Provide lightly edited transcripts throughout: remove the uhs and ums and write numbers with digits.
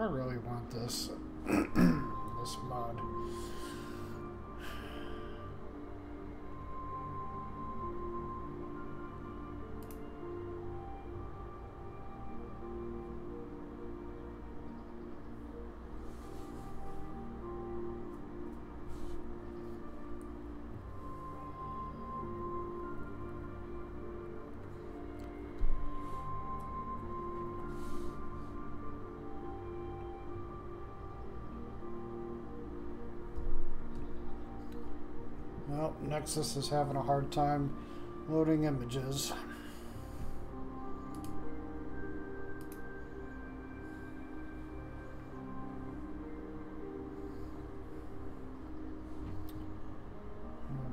I really want this this mod. Well, Nexus is having a hard time loading images.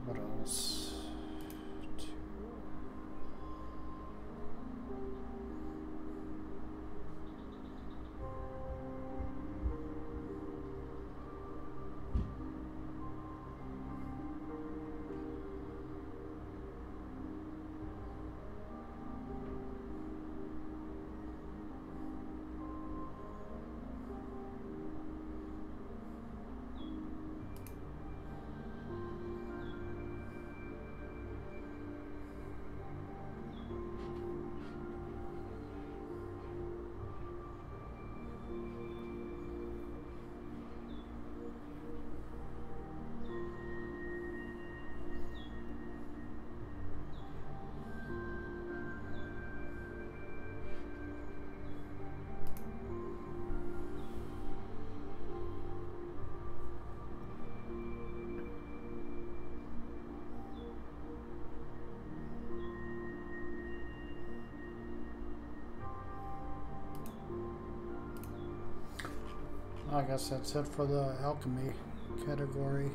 What else? I guess that's it for the alchemy category.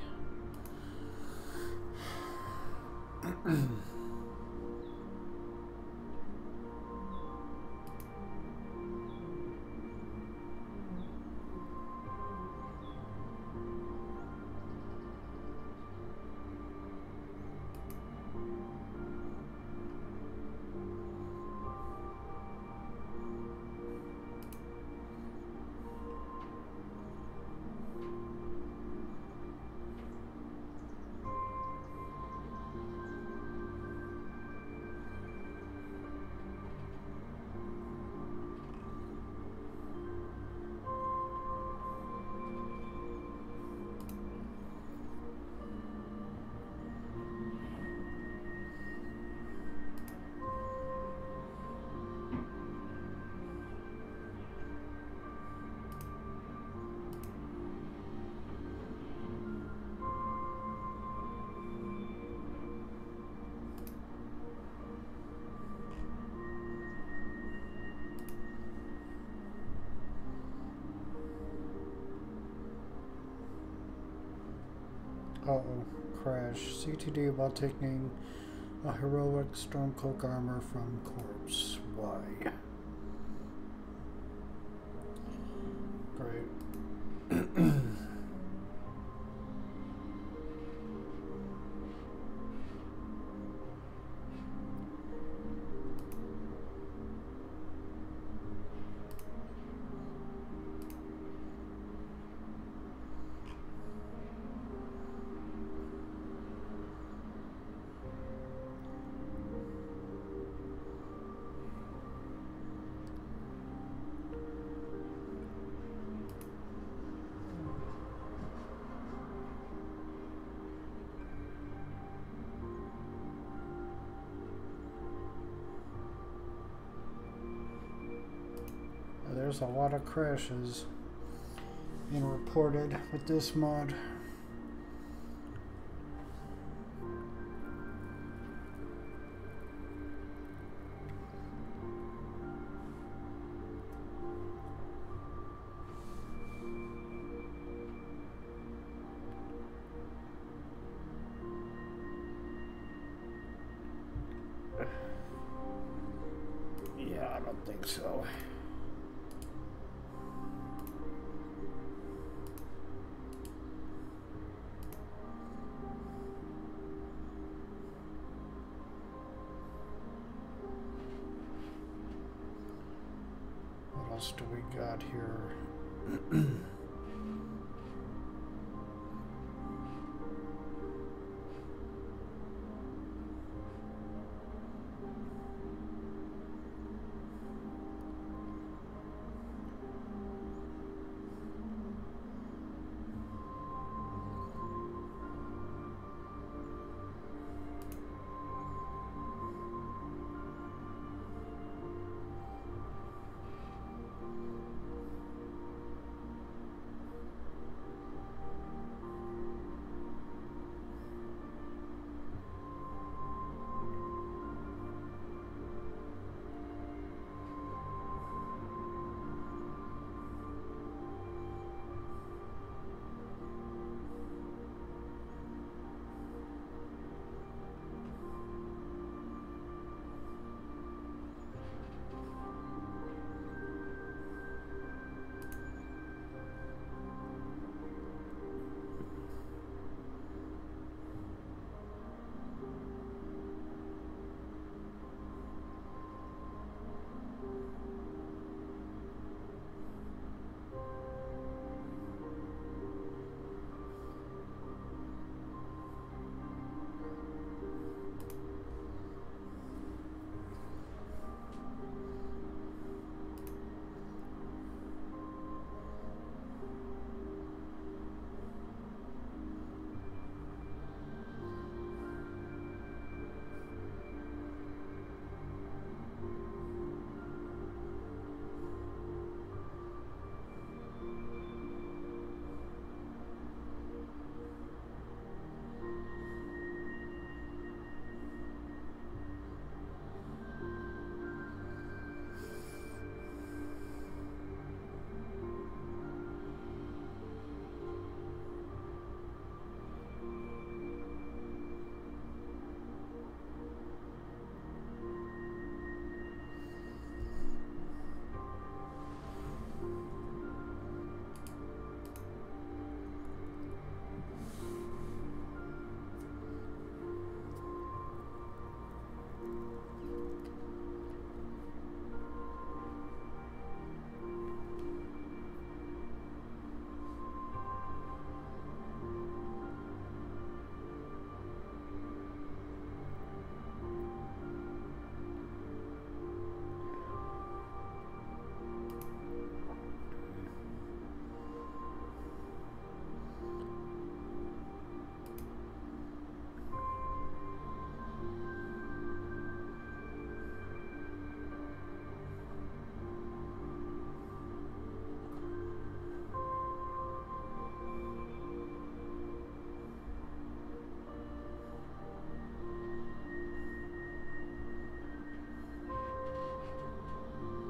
Uh-oh, crash. CTD about taking a heroic Stormcloak armor from corpse. Why? Great. There's a lot of crashes being reported with this mod. Yeah, I don't think so. What else do we got here?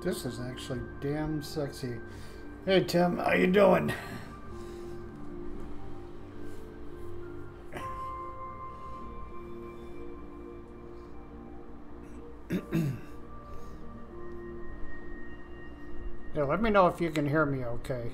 This is actually damn sexy. Hey Tim, how you doing? Yeah, let me know if you can hear me okay.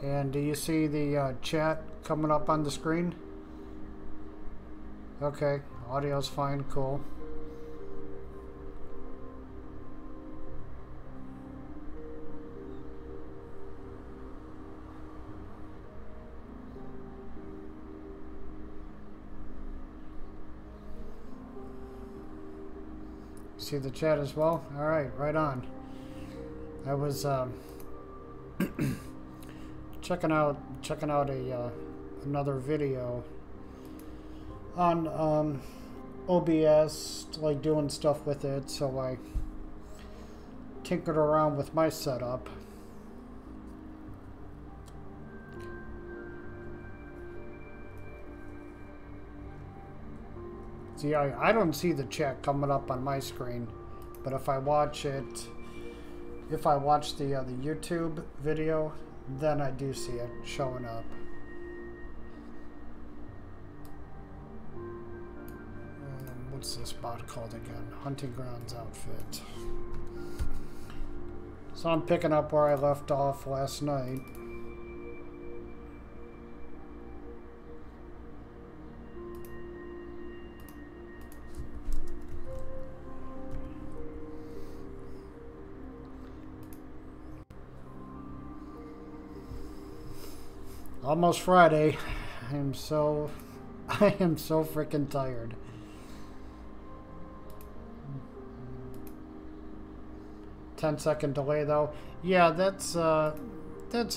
And do you see the chat coming up on the screen? Okay, audio's fine, cool. See the chat as well? All right, right on. I was checking out another video on OBS, like doing stuff with it, so I tinkered around with my setup. See, I don't see the chat coming up on my screen, but if I watch the YouTube video, then I do see it showing up. What's this bot called again? Hunting Grounds Outfit. So I'm picking up where I left off last night. Almost Friday. I am so freaking tired. $10-second delay though. Yeah, that's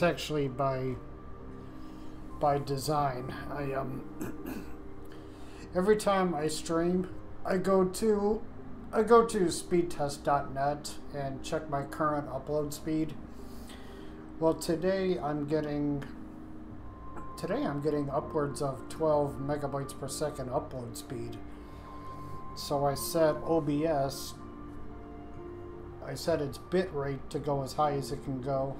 actually by design. I every time I stream, I go to speedtest.net and check my current upload speed. Well, today I'm getting upwards of 12 megabytes per second upload speed. So I set OBS, I set its bit rate to go as high as it can go.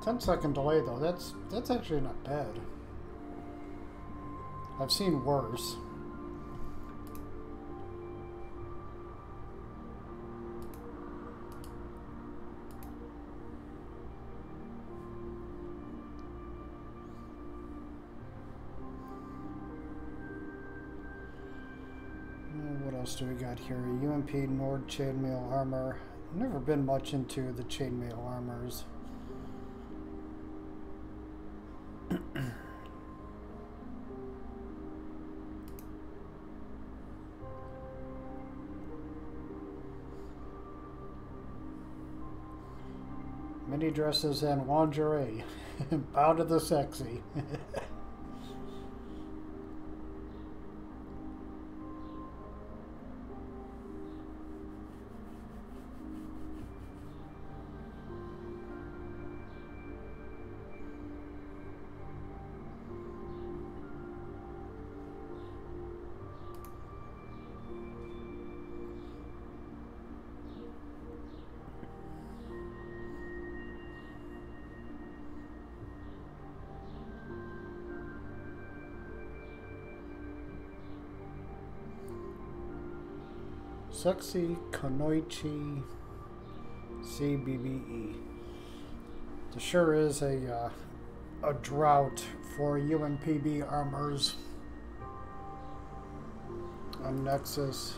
10-second delay though, that's actually not bad. I've seen worse. What else do we got here? UMP Nord chainmail armor. Never been much into the chainmail armors. Mini dresses and lingerie. Bow to the sexy. Sexy Konoichi CBBE. There sure is a drought for UMPB armors on Nexus.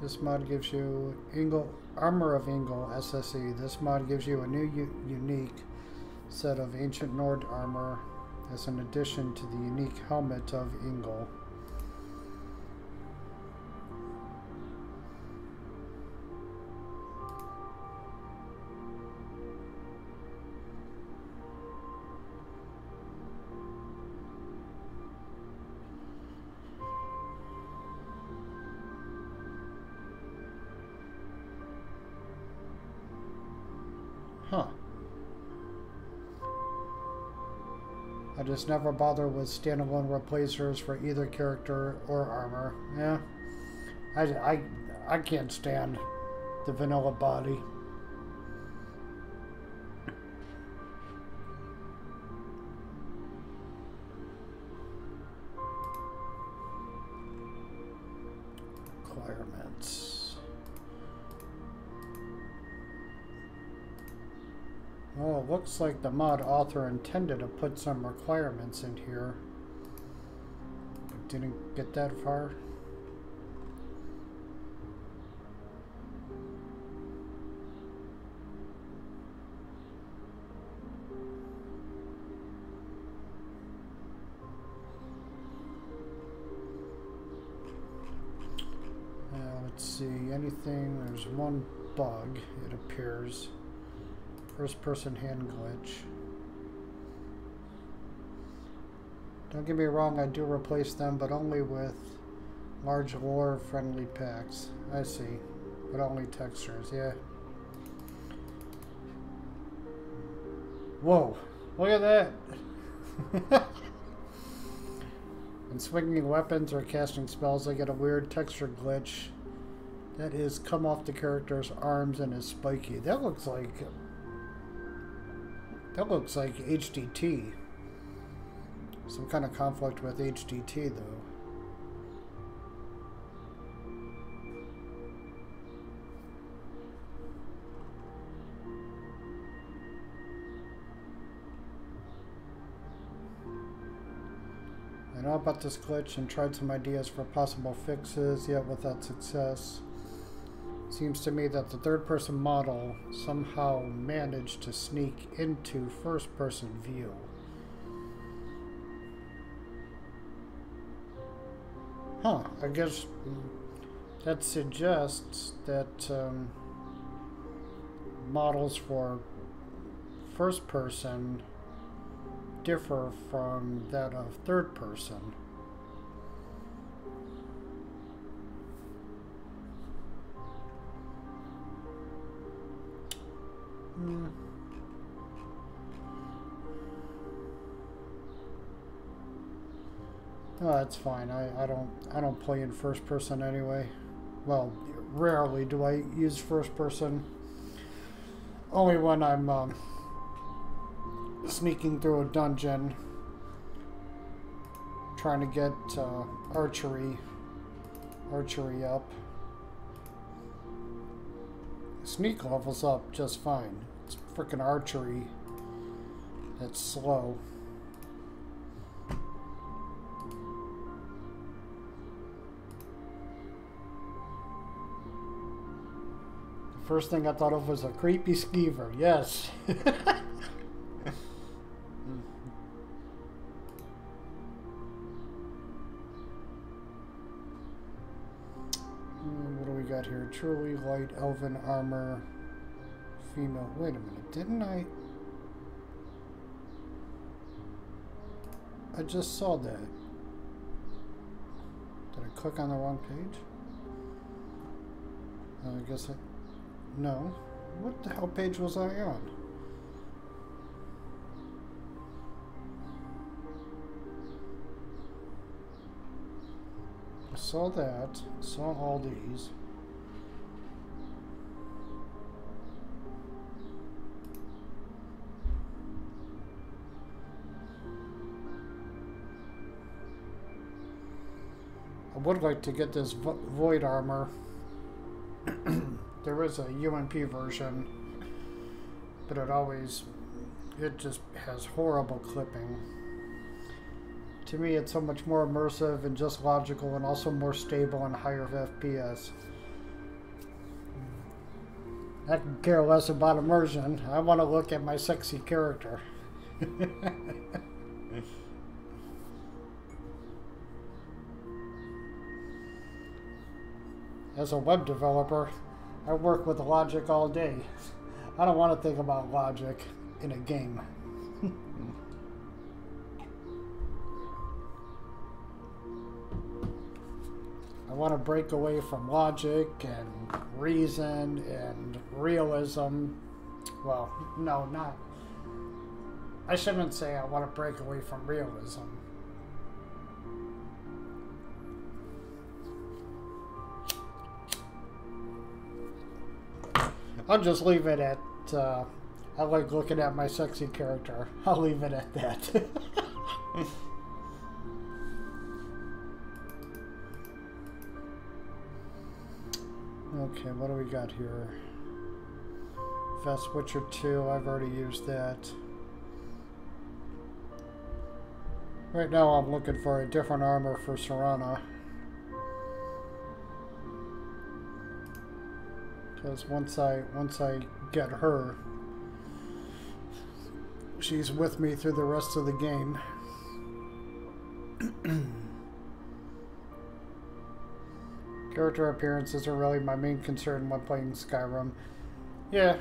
This mod gives you Armor of Ingle SSE. This mod gives you a new unique set of Ancient Nord armor as an addition to the unique helmet of Ingle. Huh. I just never bother with standalone replacers for either character or armor. Yeah, I can't stand the vanilla body. Requirements. Well, it looks like the mod author intended to put some requirements in here, but didn't get that far. Let's see, anything, there's one bug, it appears. First person hand glitch. Don't get me wrong, I do replace them, but only with large lore friendly packs. I see. But only textures, yeah. Whoa, look at that! When swinging weapons or casting spells, I get a weird texture glitch that is come off the character's arms and is spiky. That looks like HDT. Some kind of conflict with HDT, though. know about this glitch and tried some ideas for possible fixes, yet without success. Seems to me that the third-person model somehow managed to sneak into first-person view. Huh, I guess that suggests that models for first-person differ from that of third-person. Oh, that's fine. I don't play in first person anyway. Well, rarely do I use first person. Only when I'm sneaking through a dungeon, trying to get archery up. Sneak levels up just fine. It's frickin' archery that's slow. The first thing I thought of was a creepy skeever. Yes. What do we got here? Truly light elven armor. Female. Wait a minute. Didn't I just saw that. Did I click on the wrong page? I guess no. What the hell page was I on? I saw that. Saw all these. I would like to get this void armor. There is a UMP version, but it just has horrible clipping. To me, it's so much more immersive and just logical, and also more stable and higher FPS. I can care less about immersion. I want to look at my sexy character. As a web developer, I work with logic all day. I don't want to think about logic in a game. I want to break away from logic and reason and realism. Well, no, not. I shouldn't say I want to break away from realism. I'll just leave it at, I like looking at my sexy character. I'll leave it at that. Okay, what do we got here? Vest Witcher 2, I've already used that. Right now I'm looking for a different armor for Serana. Because once I get her, she's with me through the rest of the game. Character appearances are really my main concern when playing Skyrim. Yeah,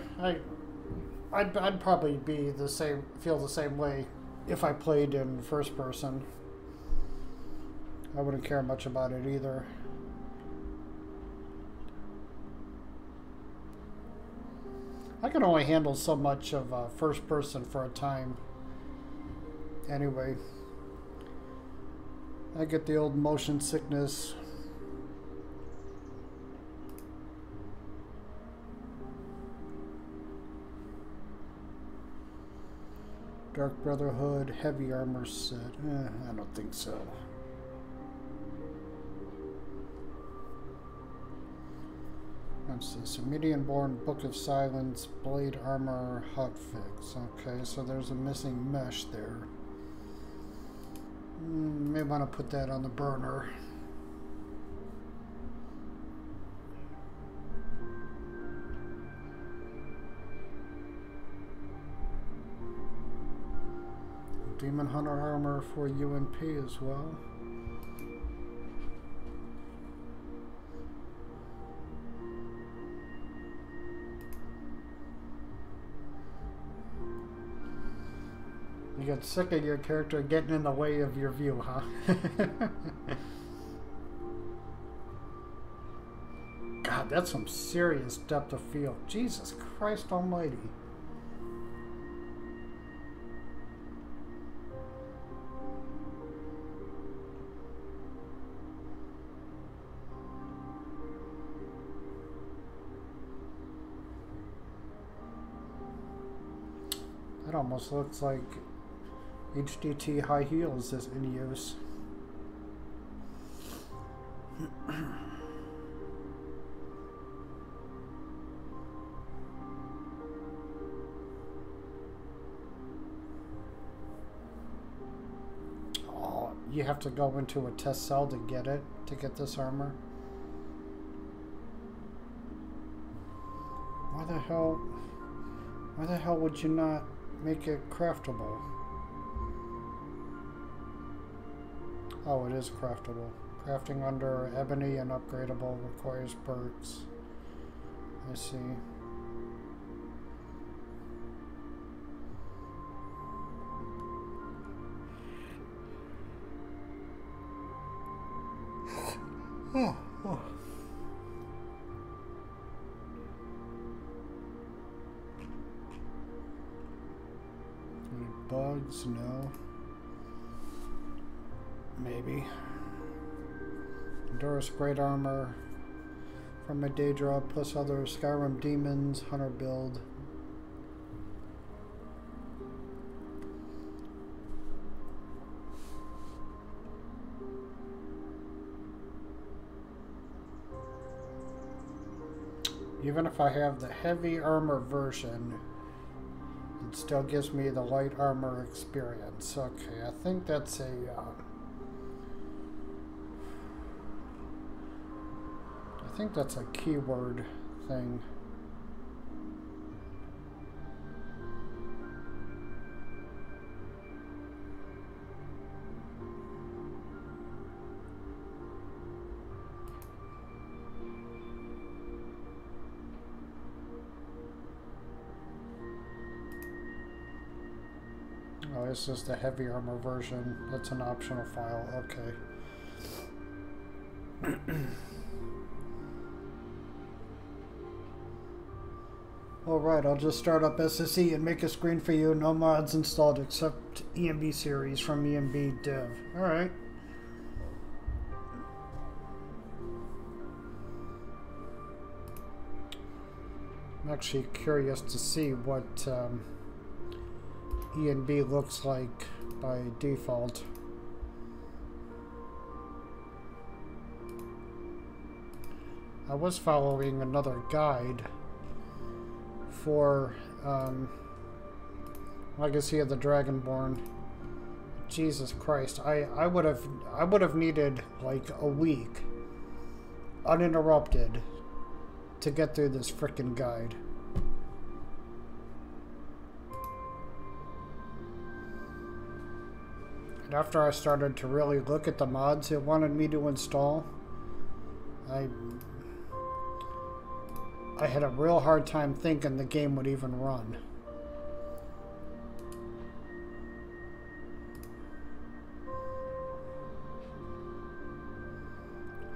I'd probably be the same, feel the same way if I played in first person. I wouldn't care much about it either. I can only handle so much of first person for a time. Anyway, I get the old motion sickness. Dark Brotherhood, heavy armor set. I don't think so. What's this? Median-born Book of Silence, Blade Armor, Hotfix. Okay, so there's a missing mesh there. May want to put that on the burner. Demon Hunter armor for UNP as well. You get sick of your character getting in the way of your view, huh? God, that's some serious depth of field. Jesus Christ almighty. That almost looks like HDT high heels is in use. Oh, you have to go into a test cell to get it, to get this armor. Why the hell would you not make it craftable? Oh, it is craftable. Crafting under ebony and upgradable requires perks. I see. Oh. Any bugs? No. Maybe. Endurance Great Armor from a Daedra plus other Skyrim Demons Hunter build. Even if I have the heavy armor version, it still gives me the light armor experience. Okay, I think that's a I think that's a keyword thing. Oh, this is the heavy armor version. That's an optional file. Okay. Alright, I'll just start up SSE and make a screen for you. No mods installed except EMB series from EMB dev. Alright. I'm actually curious to see what EMB looks like by default. I was following another guide for Legacy of the Dragonborn. Jesus Christ, I would have needed like a week uninterrupted to get through this frickin' guide. And after I started to really look at the mods it wanted me to install, I had a real hard time thinking the game would even run.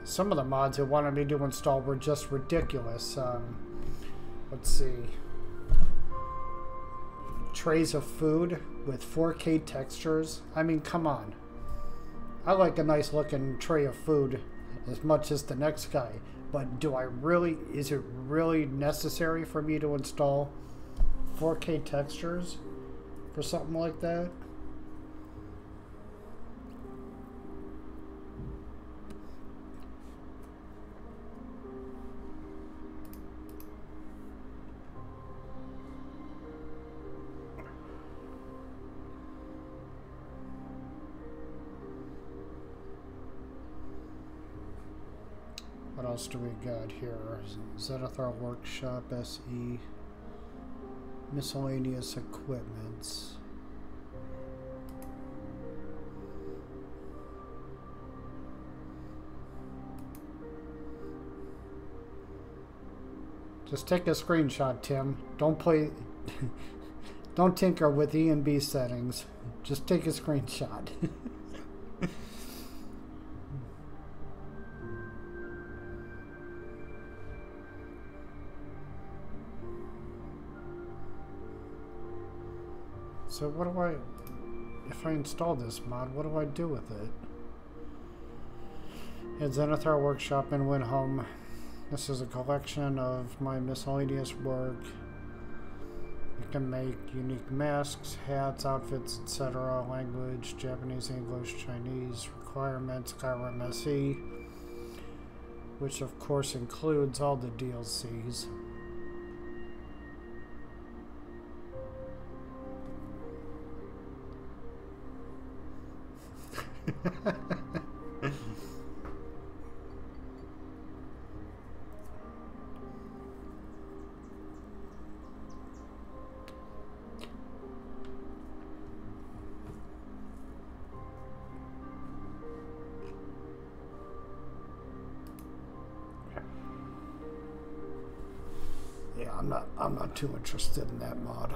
Some of the mods it wanted me to install were just ridiculous. Let's see. Trays of food with 4K textures. I mean, come on. I like a nice looking tray of food as much as the next guy. But do I really, is it really necessary for me to install 4K textures for something like that? else do we got here? Zenithar Workshop SE. Miscellaneous equipments. Just take a screenshot, Tim. Don't play... Don't tinker with E and B settings. Just take a screenshot. So what do I... If I install this mod, what do I do with it? It's Zenithar Workshop and Win Home. This is a collection of my miscellaneous work. You can make unique masks, hats, outfits, etc. Language, Japanese, English, Chinese. Requirements, Skyrim SE. Which of course includes all the DLCs. Yeah, I'm not too interested in that mod.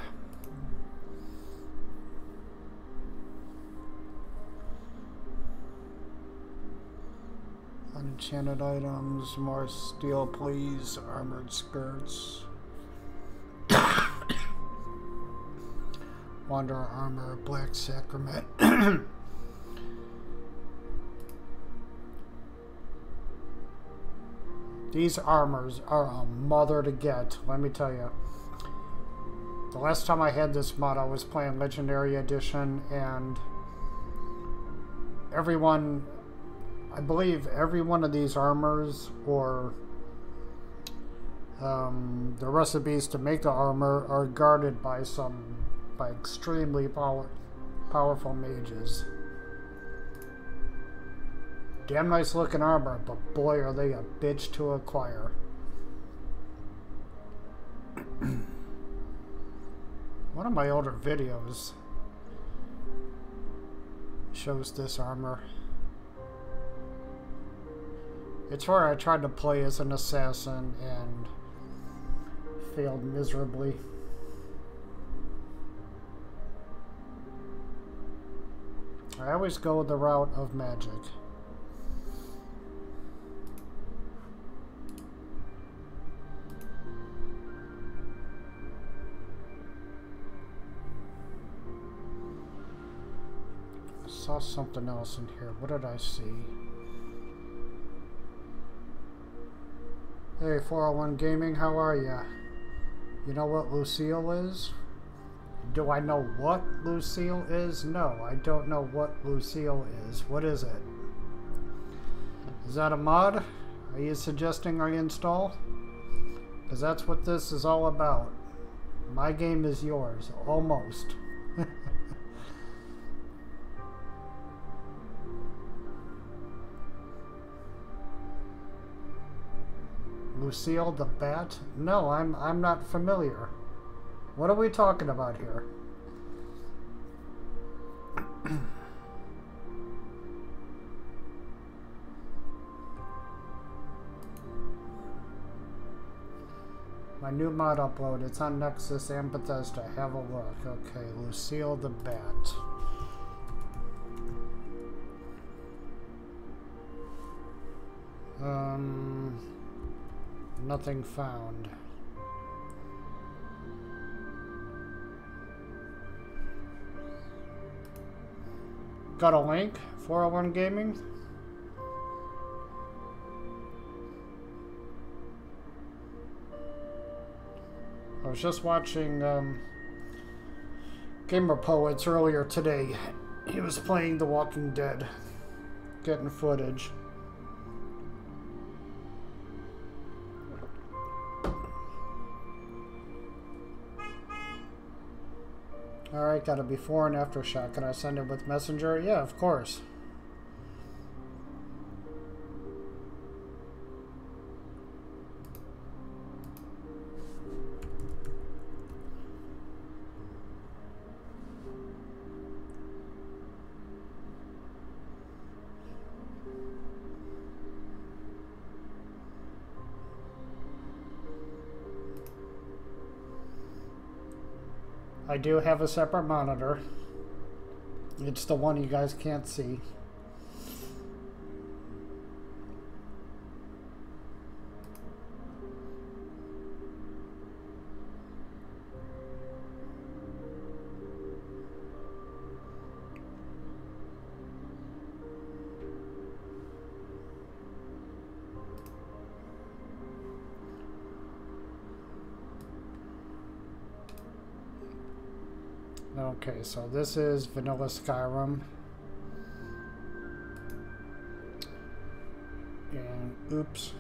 Unenchanted items, more steel please, armored skirts. Wanderer armor, black sacrament. These armors are a mother to get, let me tell you. The last time I had this mod, I was playing Legendary Edition, and everyone, I believe every one of these armors, or the recipes to make the armor, are guarded by extremely powerful mages. Damn nice looking armor, but boy are they a bitch to acquire. One of my older videos shows this armor. It's where I tried to play as an assassin and failed miserably. I always go the route of magic. Saw something else in here. What did I see? Hey, 401 Gaming, how are ya? You know what Lucille is? Do I know what Lucille is? No, I don't know what Lucille is. What is it? Is that a mod? Are you suggesting I install? Because that's what this is all about. My game is yours. Almost. Lucille the Bat? No, I'm not familiar. What are we talking about here? My new mod upload. It's on Nexus and Bethesda. Have a look. Okay, Lucille the Bat. Nothing found. Got a link? 401 Gaming? I was just watching Gamer Poets earlier today. He was playing The Walking Dead, getting footage. Alright, got a before and after shot. Can I send it with Messenger? Yeah, of course. I do have a separate monitor. It's the one you guys can't see. Okay, so this is vanilla Skyrim. And oops.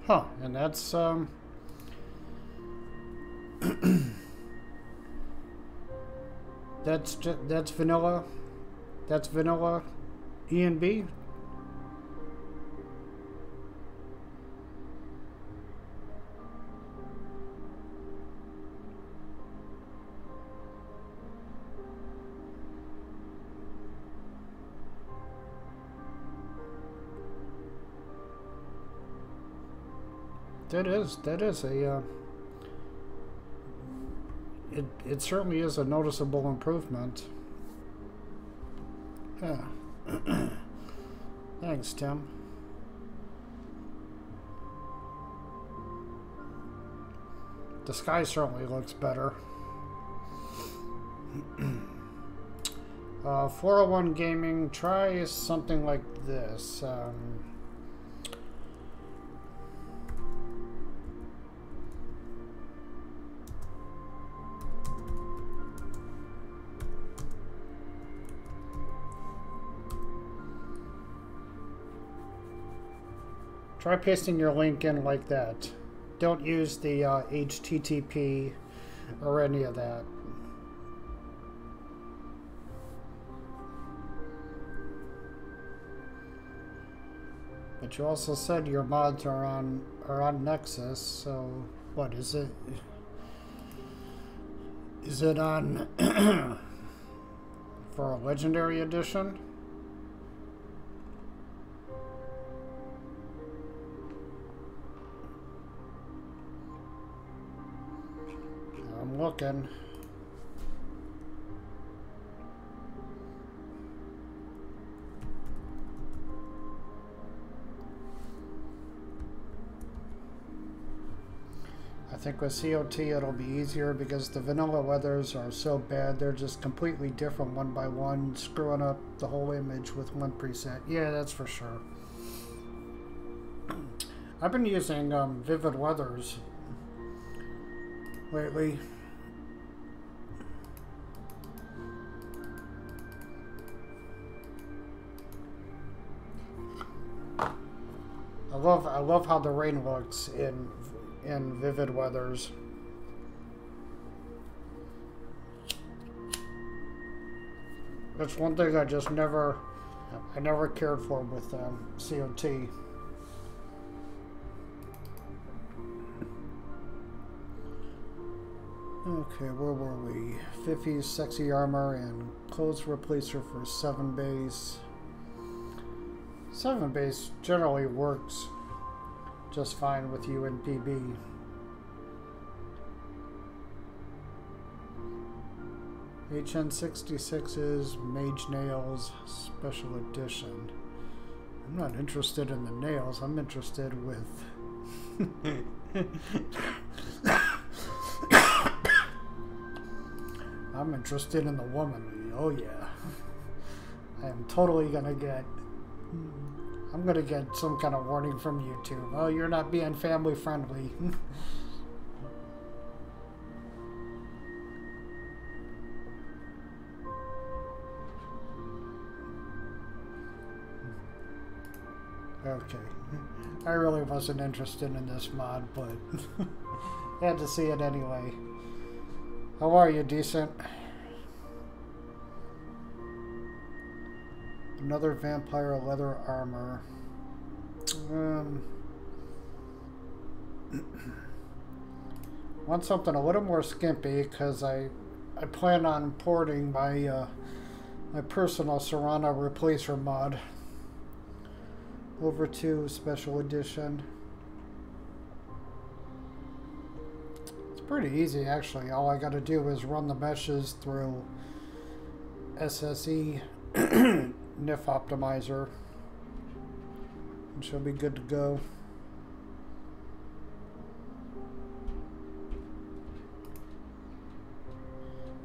Huh, and that's that's vanilla. That's vanilla E&B. That is a it certainly is a noticeable improvement. Yeah. Thanks, Tim. The sky certainly looks better. 401 Gaming, try something like this. Try pasting your link in like that. Don't use the HTTP or any of that. But you also said your mods are on Nexus, so what is it? Is it on for a Legendary Edition? I'm looking. I think with COT it'll be easier because the vanilla weathers are so bad. They're just completely different one by one, screwing up the whole image with one preset. Yeah, that's for sure. I've been using Vivid Weathers lately. I love how the rain looks in Vivid Weathers. That's one thing I just never cared for with COT. Okay, where were we? 50's Sexy Armor and Clothes Replacer for 7 base. 7 base generally works just fine with UNPB. HN66 is Mage Nails Special Edition. I'm not interested in the nails, I'm interested with I'm interested in the woman. Oh yeah. I am totally gonna get I'm gonna get some kind of warning from YouTube. Oh, you're not being family friendly. Okay. I really wasn't interested in this mod, but had to see it anyway. How are you, Decent? Another vampire leather armor. Want something a little more skimpy because I plan on importing my my personal Serrano replacer mod over to Special Edition. It's pretty easy actually. All I got to do is run the meshes through SSE NIF optimizer and she'll be good to go.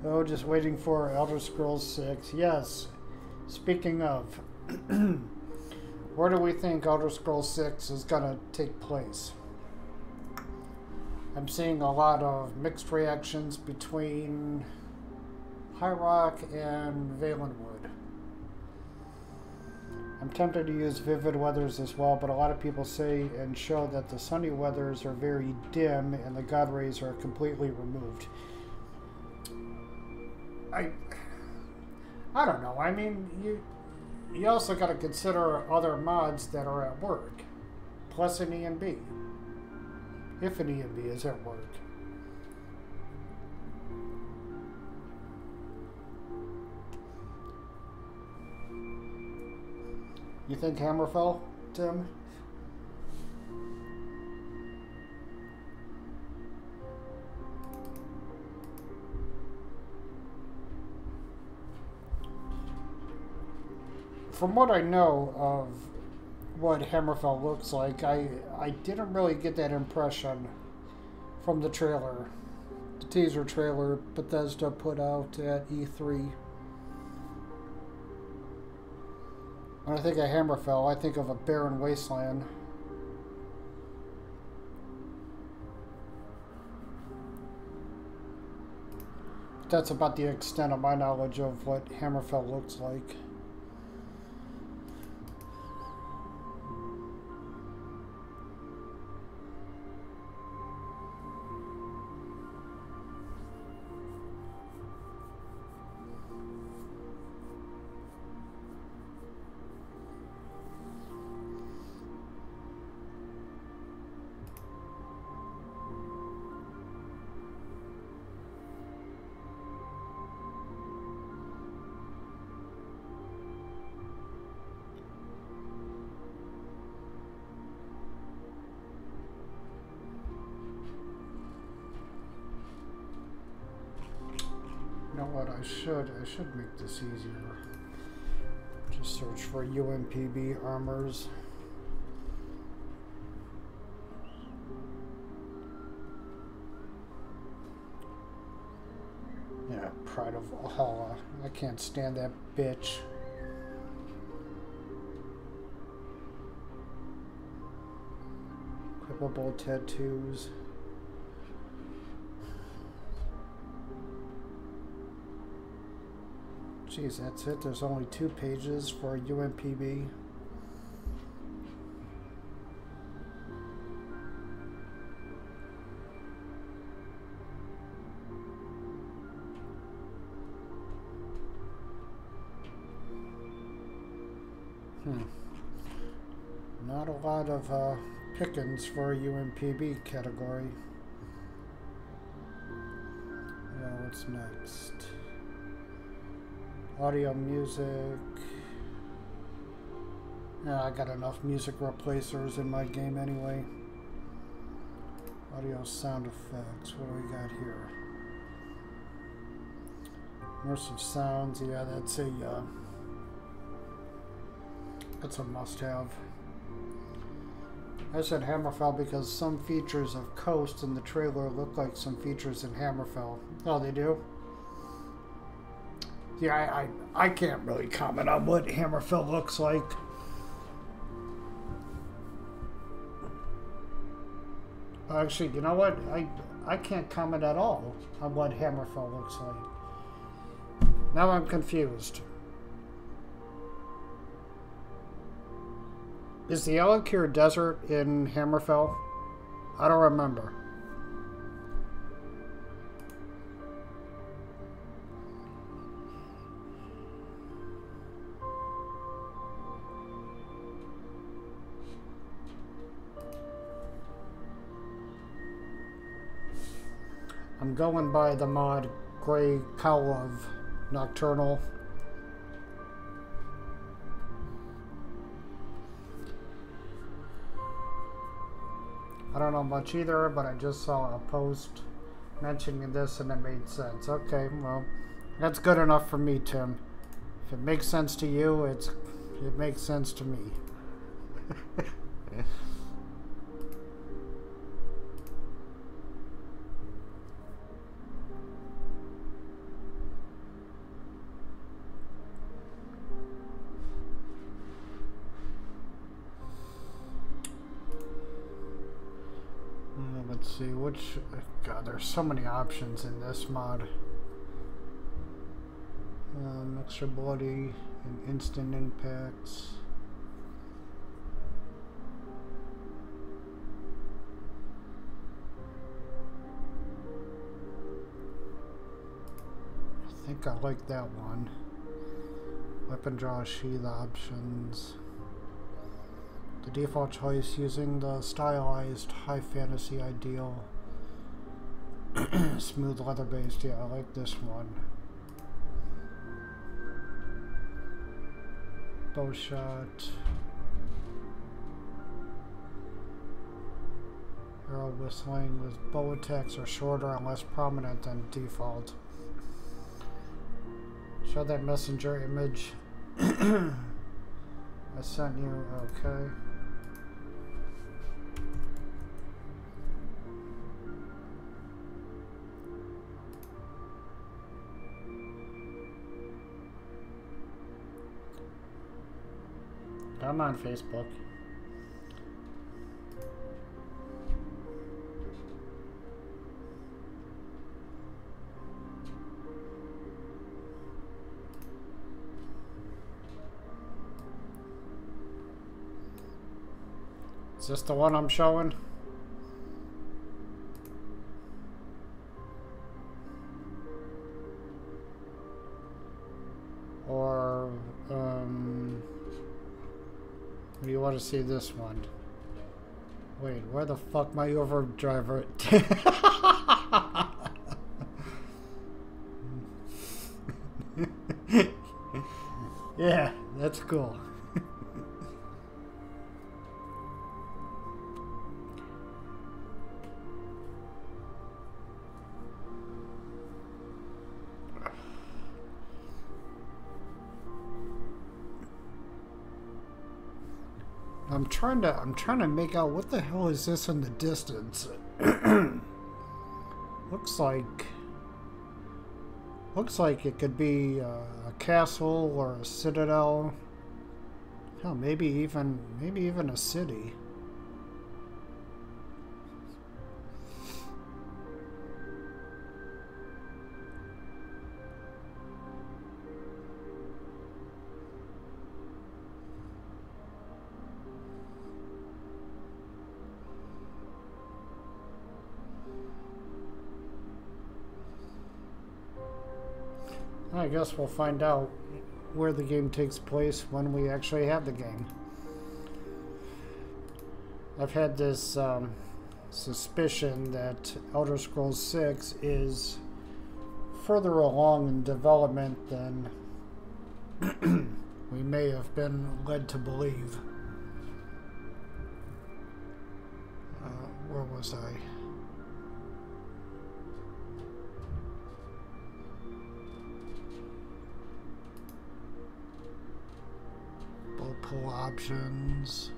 Oh, just waiting for Elder Scrolls 6. Yes. Speaking of, where do we think Elder Scrolls 6 is going to take place? I'm seeing a lot of mixed reactions between High Rock and Valenwood. I'm tempted to use Vivid Weathers as well, but a lot of people say and show that the sunny weathers are very dim and the God rays are completely removed. I don't know. I mean, you also got to consider other mods that are at work, plus an ENB, if an ENB is at work. You think Hammerfell, Tim? From what I know of what Hammerfell looks like, I didn't really get that impression from the trailer. The teaser trailer Bethesda put out at E3. When I think of Hammerfell, I think of a barren wasteland. That's about the extent of my knowledge of what Hammerfell looks like. You know what, I should make this easier. Just search for UMPB armors. Yeah, Pride of Valhalla. I can't stand that bitch. Equipable tattoos. Jeez, that's it. There's only 2 pages for UMPB. Not a lot of pickings for a UMPB category. What's next? Audio, music. Yeah, I got enough music replacers in my game anyway. Audio, sound effects. What do we got here? Immersive sounds. Yeah, that's a must-have. I said Hammerfell because some features of Coast in the trailer look like some features in Hammerfell. Oh, they do? Yeah, I can't really comment on what Hammerfell looks like. Actually, you know what? I can't comment at all on what Hammerfell looks like. Now I'm confused. Is the Elakir Desert in Hammerfell? I don't remember. I'm going by the mod Gray Cowl of Nocturnal. I don't know much either, but I just saw a post mentioning this and it made sense. Okay, well, that's good enough for me, Tim. If it makes sense to you, it makes sense to me. Let's see, which... God, there's so many options in this mod. Extra bloody and instant impacts. I think I like that one. Weapon draw sheath options. The default choice using the stylized high fantasy ideal. Smooth leather based, yeah, I like this one. Bow shot. Arrow whistling with bow attacks are shorter and less prominent than default. Show that messenger image. I sent you, okay. I'm on Facebook. Is this the one I'm showing? Or, do you want to see this one? Wait, where the fuck my overdriver? Yeah, that's cool. I'm trying to make out what the hell is this in the distance. looks like it could be a castle or a citadel. Hell, maybe even a city. I guess we'll find out where the game takes place when we actually have the game. I've had this suspicion that Elder Scrolls 6 is further along in development than we may have been led to believe. Where was I? Pull options.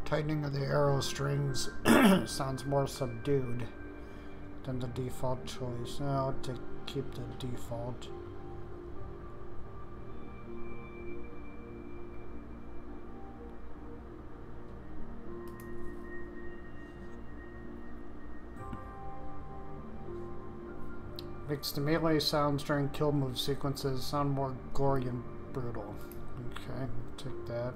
Tightening of the arrow strings sounds more subdued than the default choice. Now to keep the default. Makes the melee sounds during kill move sequences sound more gory and brutal. Okay, take that.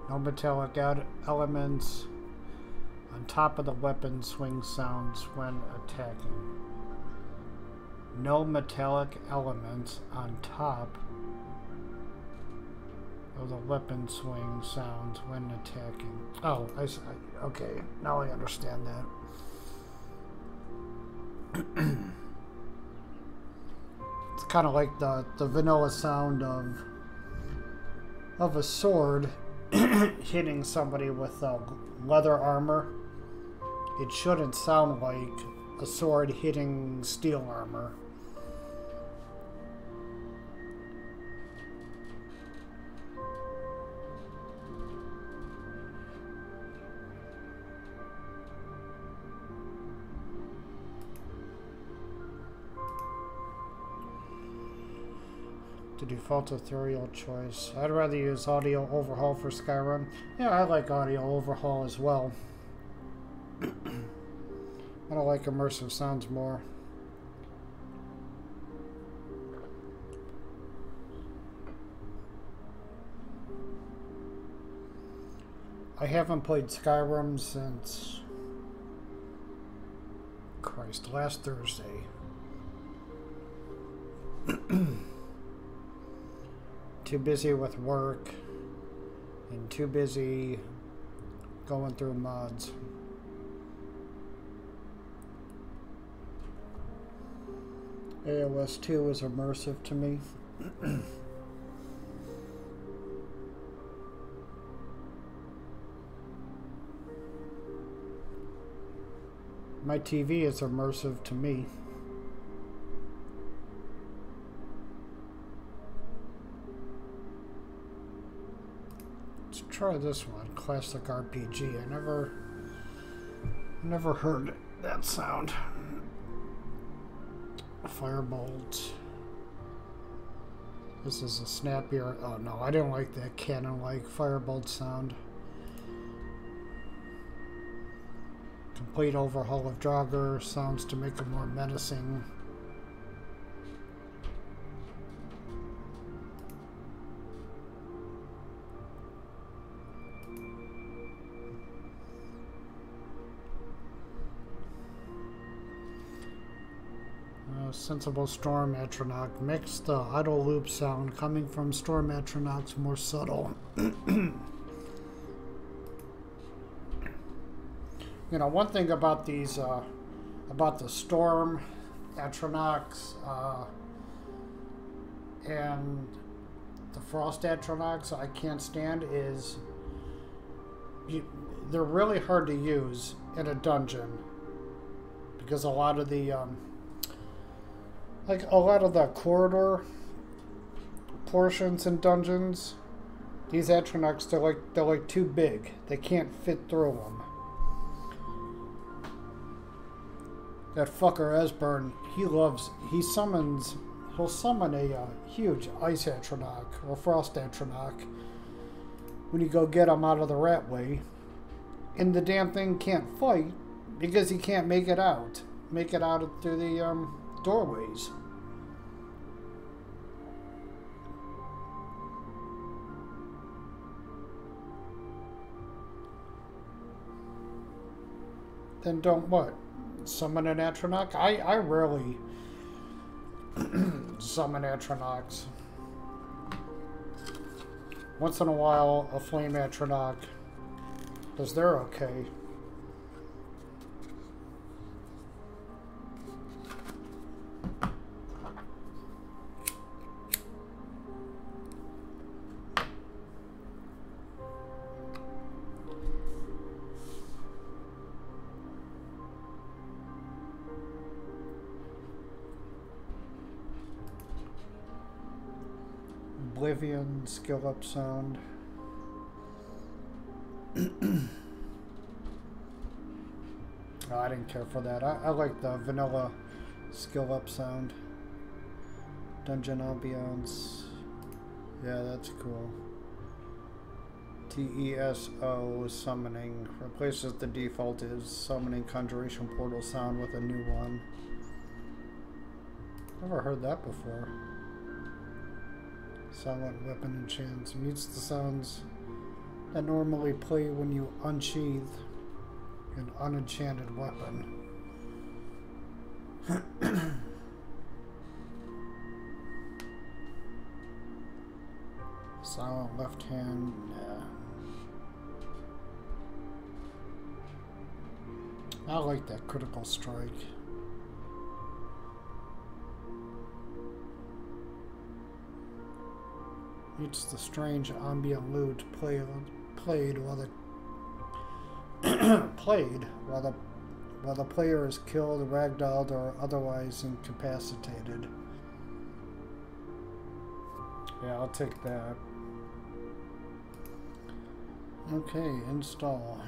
No metallic elements on top of the weapon swing sounds when attacking. No metallic elements on top of the weapon swing sounds when attacking. Oh, okay, now I understand that. It's kind of like the vanilla sound of a sword hitting somebody with leather armor. It shouldn't sound like a sword hitting steel armor. The default ethereal choice. I'd rather use audio overhaul for Skyrim. Yeah, I like audio overhaul as well. I don't like immersive sounds more. I haven't played Skyrim since... Christ, last Thursday. Too busy with work and too busy going through mods. AOS 2 is immersive to me. My TV is immersive to me. Let's try this one, classic RPG. I never heard that sound. Firebolt. This is a snappier. Oh no, I didn't like that cannon-like firebolt sound. Complete overhaul of Draugr sounds to make him more menacing. Sensible Storm Atronach makes the idle loop sound coming from Storm Atronachs more subtle. You know, one thing about these, about the Storm Atronachs and the Frost Atronachs I can't stand is they're really hard to use in a dungeon because a lot of the like a lot of the corridor portions in dungeons, these Atronachs, they're like too big. They can't fit through them. That fucker Esbern, he'll summon a huge Ice Atronach or Frost Atronach when you go get him out of the Ratway, and the damn thing can't fight because he can't make it out through the doorways. Then don't what? Summon an Atronach? I rarely summon Atronachs. Once in a while, a Flame Atronach, because they're okay. Oblivion skill up sound. Oh, I didn't care for that. I like the vanilla skill up sound. Dungeon ambiance. Yeah, that's cool. TESO summoning replaces the default is summoning conjuration portal sound with a new one. Never heard that before. Silent weapon enchants mutes the sounds that normally play when you unsheath an unenchanted weapon. Silent left hand. Nah. I like that critical strike. It's the strange ambient lute played while the player is killed, ragdolled, or otherwise incapacitated. Yeah, I'll take that. Okay, install.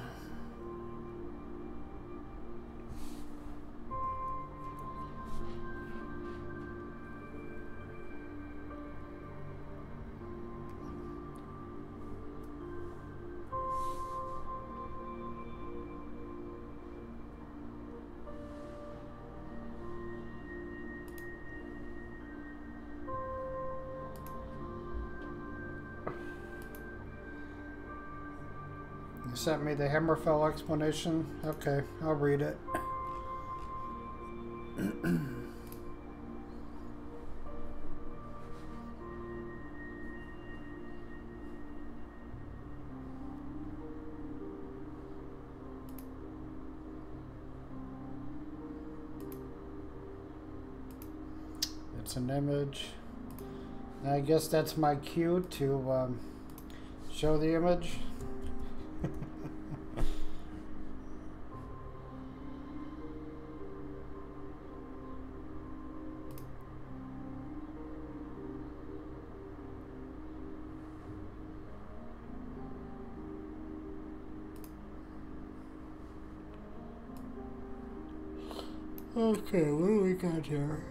You sent me the Hammerfell explanation? Okay, I'll read it. It's an image. I guess that's my cue to show the image. Okay, what do we got here?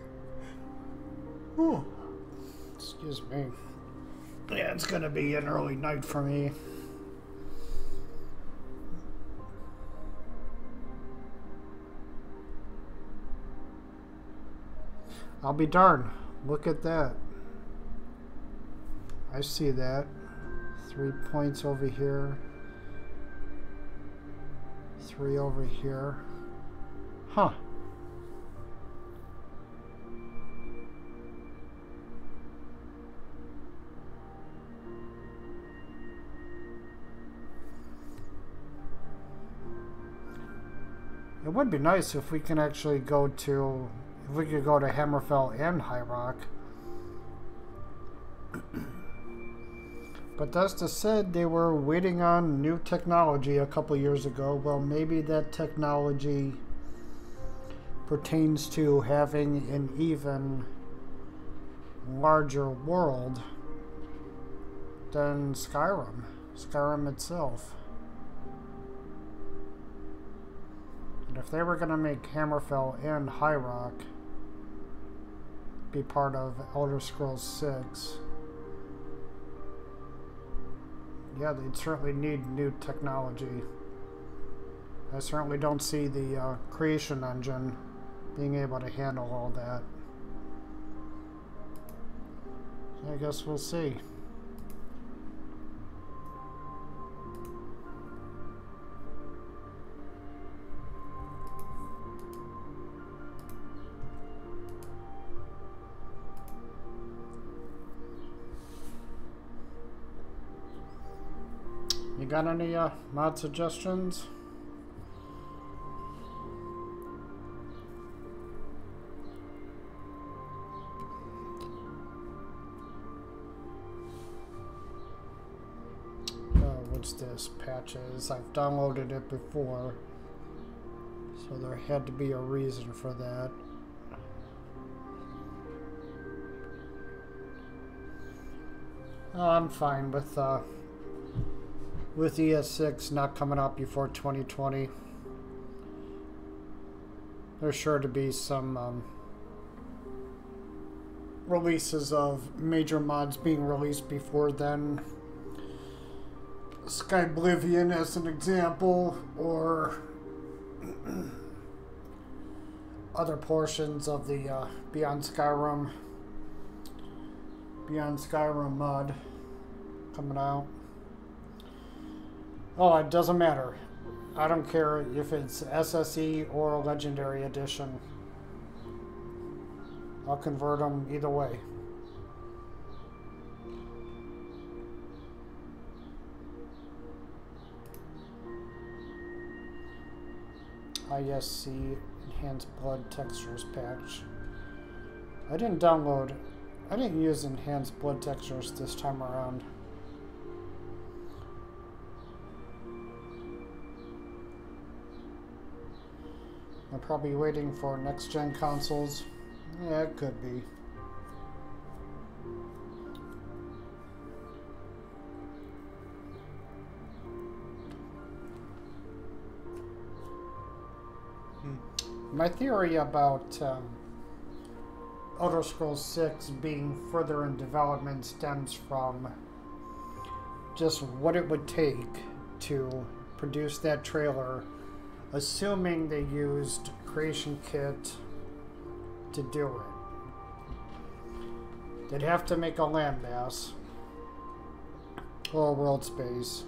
Oh, excuse me. Yeah, it's gonna be an early night for me. I'll be darned. Look at that. I see that. 3 points over here. 3 over here. Huh. It would be nice if we can actually go to, if we could go to Hammerfell and High Rock. But Bethesda said they were waiting on new technology a couple years ago. Well, maybe that technology pertains to having an even larger world than Skyrim itself. And if they were going to make Hammerfell and High Rock be part of Elder Scrolls 6, yeah, they'd certainly need new technology. I certainly don't see the creation engine being able to handle all that. So I guess we'll see. You got any mod suggestions? What's this? Patches. I've downloaded it before, so there had to be a reason for that. I'm fine with ES6 not coming out before 2020. There's sure to be some releases of major mods being released before then. Skyblivion as an example, or other portions of the Beyond Skyrim mod coming out. Oh, it doesn't matter. I don't care if it's SSE or Legendary Edition. I'll convert them either way. ISC Enhanced Blood Textures patch. I didn't use Enhanced Blood Textures this time around. I'm probably waiting for next-gen consoles. Yeah, it could be. My theory about Elder Scrolls 6 being further in development stems from just what it would take to produce that trailer, assuming they used Creation Kit to do it. They'd have to make a landmass or a world space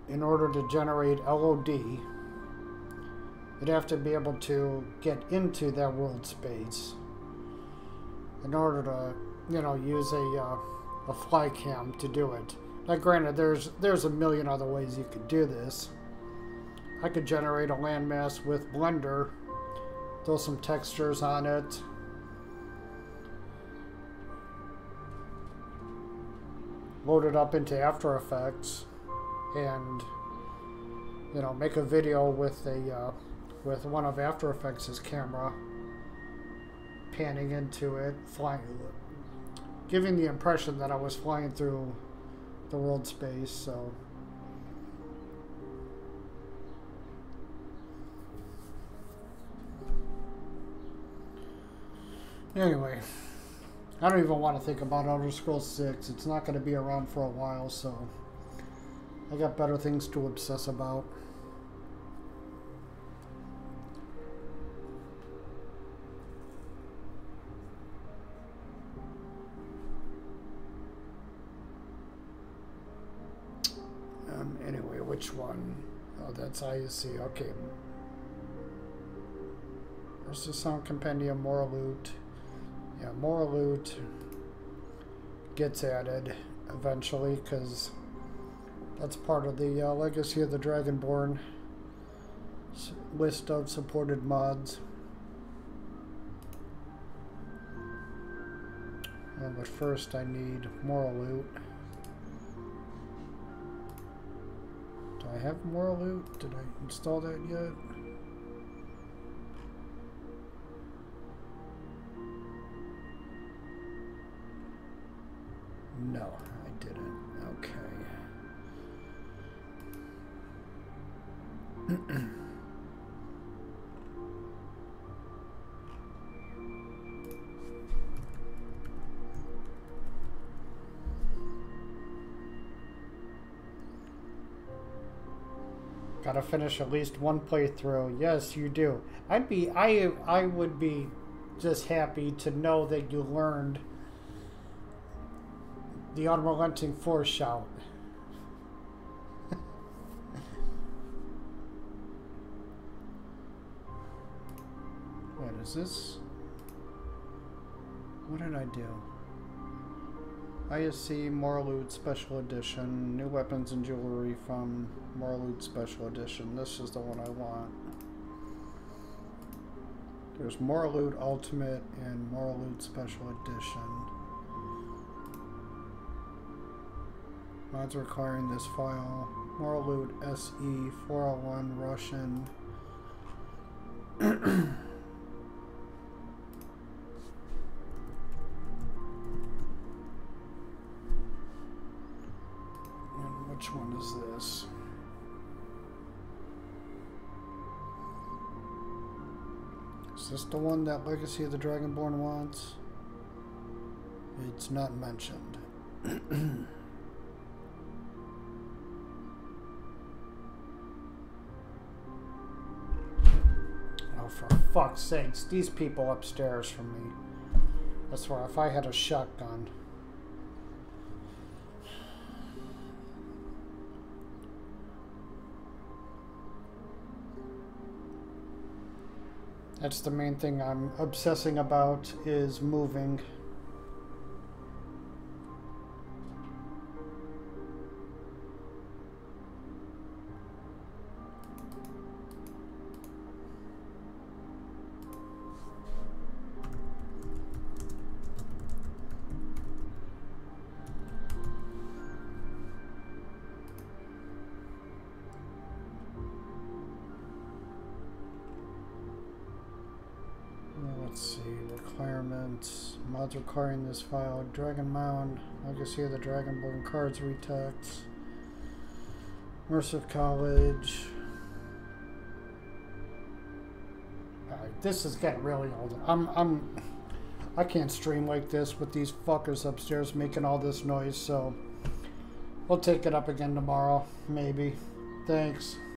in order to generate LOD. You'd have to be able to get into that world space in order to, you know, use a fly cam to do it. Now, granted, there's a million other ways you could do this. I could generate a landmass with Blender, throw some textures on it, load it up into After Effects, and, you know, make a video with with one of After Effects' camera panning into it, flying, giving the impression that I was flying through the world space. So anyway, I don't even want to think about Elder Scrolls 6. It's not going to be around for a while, so I got better things to obsess about. Anyway, which one? Oh, that's ISC. Okay. Where's the Sound Compendium? More loot. Yeah, more loot gets added eventually, because that's part of the Legacy of the Dragonborn list of supported mods. But first I need more loot. Do I have more loot? Did I install that yet? No, I didn't. Okay. Gotta finish at least one playthrough. Yes, you do. I would be just happy to know that you learned the unrelenting force shout. What is this? What did I do? ISC More Loot Special Edition. New weapons and jewelry from More Loot Special Edition. This is the one I want. There's More Loot Ultimate and More Loot Special Edition. Mods requiring this file. More Loot SE 401 Russian. Which one is this? Is this the one that Legacy of the Dragonborn wants? It's not mentioned. Oh, for fuck's sakes, these people upstairs from me. I swear, if I had a shotgun. That's the main thing I'm obsessing about, is moving. let's see, requirements, mods requiring this file, Dragon Mound, Legacy of the Dragonborn cards retext, Mercer College. Alright, this is getting really old. I can't stream like this with these fuckers upstairs making all this noise, so we'll take it up again tomorrow, maybe. Thanks.